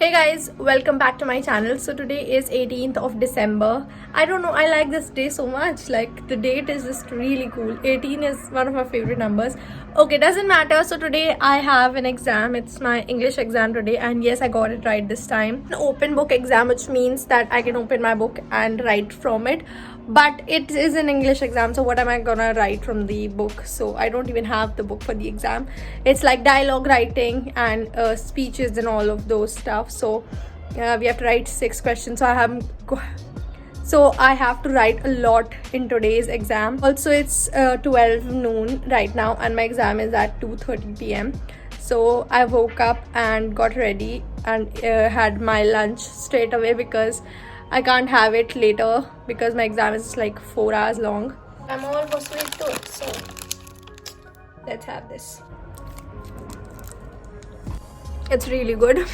Hey guys, welcome back to my channel. So today is 18th of December. I don't know, I like this day so much. Like the date is just really cool. 18 is one of my favorite numbers. Okay, doesn't matter. So today I have an exam. It's my English exam today, and yes, I got it right this time. An open book exam, which means that I can open my book and write from it. But it is an English exam, so what am I gonna write from the book? So I don't even have the book for the exam. It's like dialogue writing and speeches and all of those stuff. So we have to write 6 questions. So I have to write a lot in today's exam. Also, it's 12 noon right now, and my exam is at 2:30 p.m. So I woke up and got ready and had my lunch straight away because I can't have it later because my exam is like 4 hours long. I'm almost sweet to it, so let's have this. It's really good.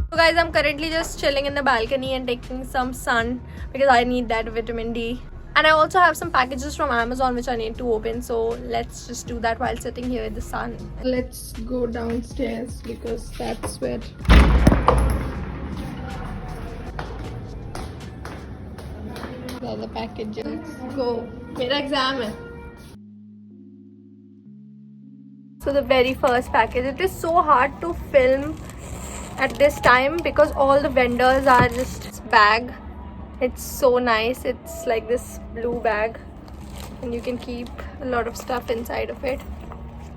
So guys, I'm currently just chilling in the balcony and taking some sun because I need that vitamin D. And I also have some packages from Amazon which I need to open, so let's just do that while sitting here in the sun. Let's go downstairs because that's where the other packages. Let's go. Mera exam hai. So the very first package, it is so hard to film at this time because all the vendors are just bag. It's so nice. It's like this blue bag and you can keep a lot of stuff inside of it.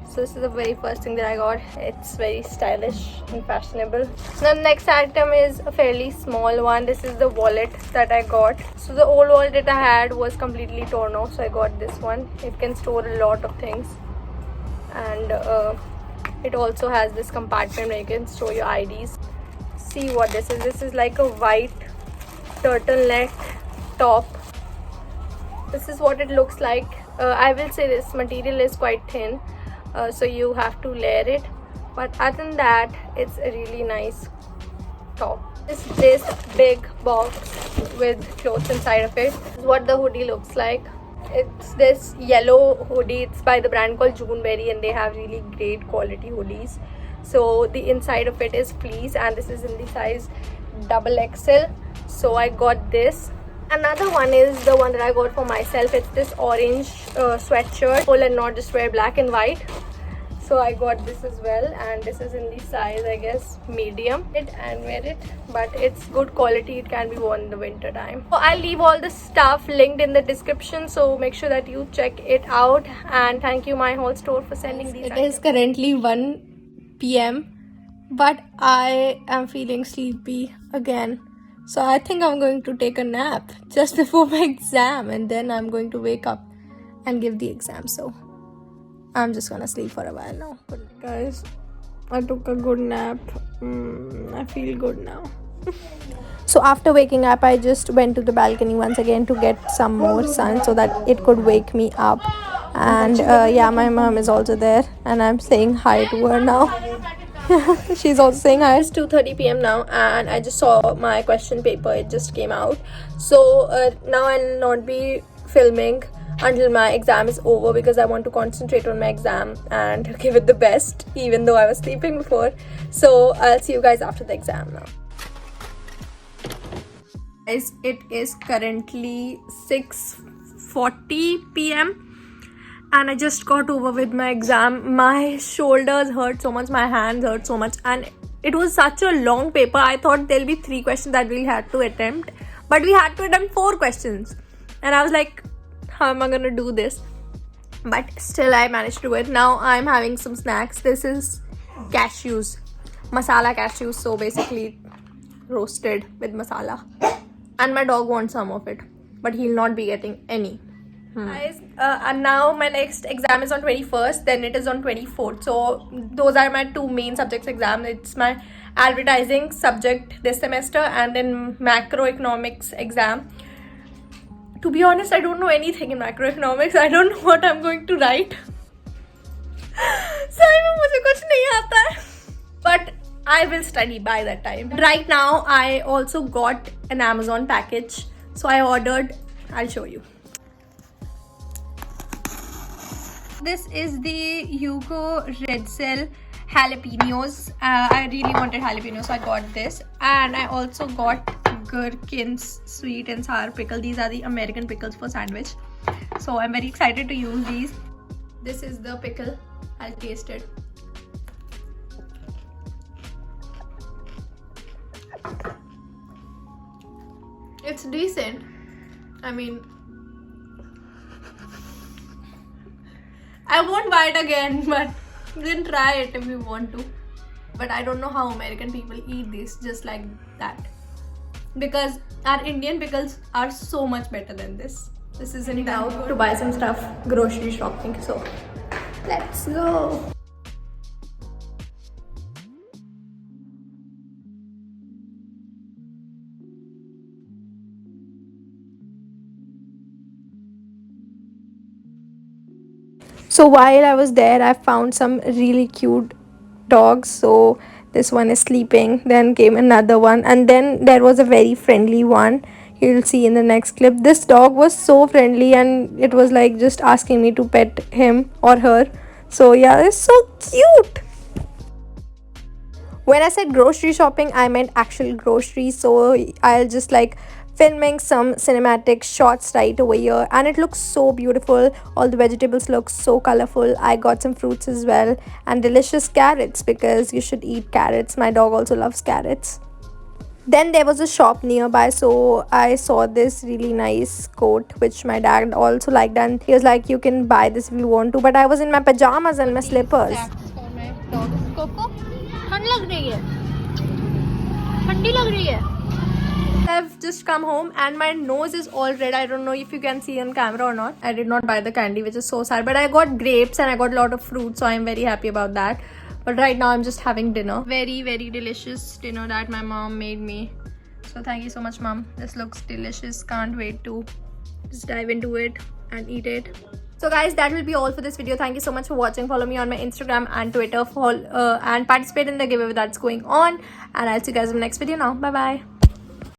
So this is the very first thing that I got. It's very stylish and fashionable. The next item is a fairly small one. This is the wallet that I got. So the old wallet that I had was completely torn off, so I got this one. It can store a lot of things, and it also has this compartment where you can store your IDs. See what this is. This is like a white turtleneck top. This is what it looks like. I will say this material is quite thin, so you have to layer it, but other than that it's a really nice top. This big box with clothes inside of it. This is what the hoodie looks like. It's this yellow hoodie. It's by the brand called Juneberry, and they have really great quality hoodies. So the inside of it is fleece, and this is in the size XXL. So I got this. Another one is the one that I got for myself. It's this orange sweatshirt, full and not just wear black and white. So I got this as well, and this is in the size, I guess, medium. And wear it, but it's good quality. It can be worn in the winter time. So I'll leave all the stuff linked in the description, so make sure that you check it out. And thank you My Haul Store for sending these. It is currently 1 p.m. but I am feeling sleepy again. So I think I'm going to take a nap just before my exam, and then I'm going to wake up and give the exam. So I'm just gonna sleep for a while now. But guys, I took a good nap. I feel good now. So after waking up, I just went to the balcony once again to get some more sun so that it could wake me up. And yeah, my mom is also there, and I'm saying hi to her now. She's also saying hi. It's 2:30 p.m. now, and I just saw my question paper. It just came out. So now I'll not be filming until my exam is over because I want to concentrate on my exam and give it the best, even though I was sleeping before. So I'll see you guys after the exam now. Guys, it is currently 6:40 p.m. and I just got over with my exam. My shoulders hurt so much, my hands hurt so much, and it was such a long paper. I thought there'll be 3 questions that we had to attempt, but we had to attempt 4 questions, and I was like, how am I gonna do this? But still I managed to do it. Now I'm having some snacks. This is cashews, masala cashews, so basically roasted with masala, and my dog wants some of it, but he'll not be getting any. Guys, and now my next exam is on 21st, then it is on 24th. So those are my 2 main subjects exam. It's my advertising subject this semester, and then macroeconomics exam. To be honest, I don't know anything in macroeconomics. I don't know what I'm going to write. So मुझे कुछ नहीं आता है. But I will study by that time. Right now, I also got an Amazon package. So I ordered. I'll show you. This is the Hugo Redzel jalapenos. I really wanted jalapenos, so I got this. And I also got Gherkin's sweet and sour pickle. These are the American pickles for sandwich. So I'm very excited to use these. This is the pickle. I'll taste it. It's decent. I mean, I won't buy it again, but you can try it if you want to. But I don't know how American people eat this just like that, because our Indian pickles are so much better than this. This isn't out to buy some stuff, grocery shopping. So let's go. So while I was there, I found some really cute dogs. So this one is sleeping, then came another one, and then there was a very friendly one. You'll see in the next clip. This dog was so friendly, and it was like just asking me to pet him or her. So yeah, it's so cute. When I said grocery shopping, I meant actual groceries. So I'll just like filming some cinematic shots right over here, and it looks so beautiful. All the vegetables look so colorful. I got some fruits as well, and delicious carrots, because you should eat carrots. My dog also loves carrots. Then there was a shop nearby, so I saw this really nice coat which my dad also liked, and he was like, you can buy this if you want to. But I was in my pajamas and my slippers. I've just come home and my nose is all red. I don't know if you can see on camera or not. I did not buy the candy, which is so sad, but I got grapes and I got a lot of fruit, so I'm very happy about that. But right now I'm just having dinner. Very, very delicious dinner that my mom made me. So thank you so much, mom. This looks delicious. Can't wait to just dive into it and eat it. So guys, that will be all for this video. Thank you so much for watching. Follow me on my Instagram and Twitter and participate in the giveaway that's going on. And I'll see you guys in the next video now. Bye bye.